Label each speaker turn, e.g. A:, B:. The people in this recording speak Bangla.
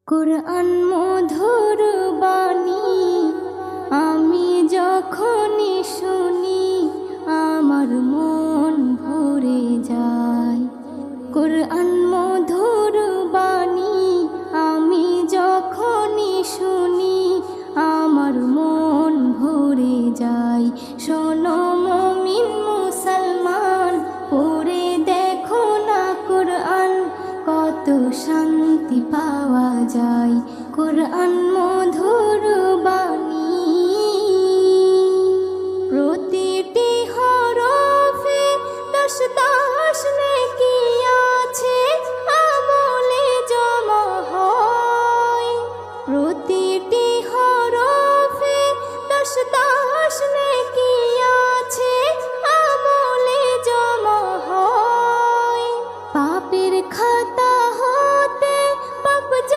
A: কুরআন মধুর বাণী আমি যখনই শুনি আমার মন ভরে যায়। কুরআন মধুর বাণী আমি যখনই শুনি আমার মন ভরে যায়। শোনো মুমিন মুসলমান, পড়ে দেখো না কুরআন, কত শান্তি পাওয়া যায়। কুরআন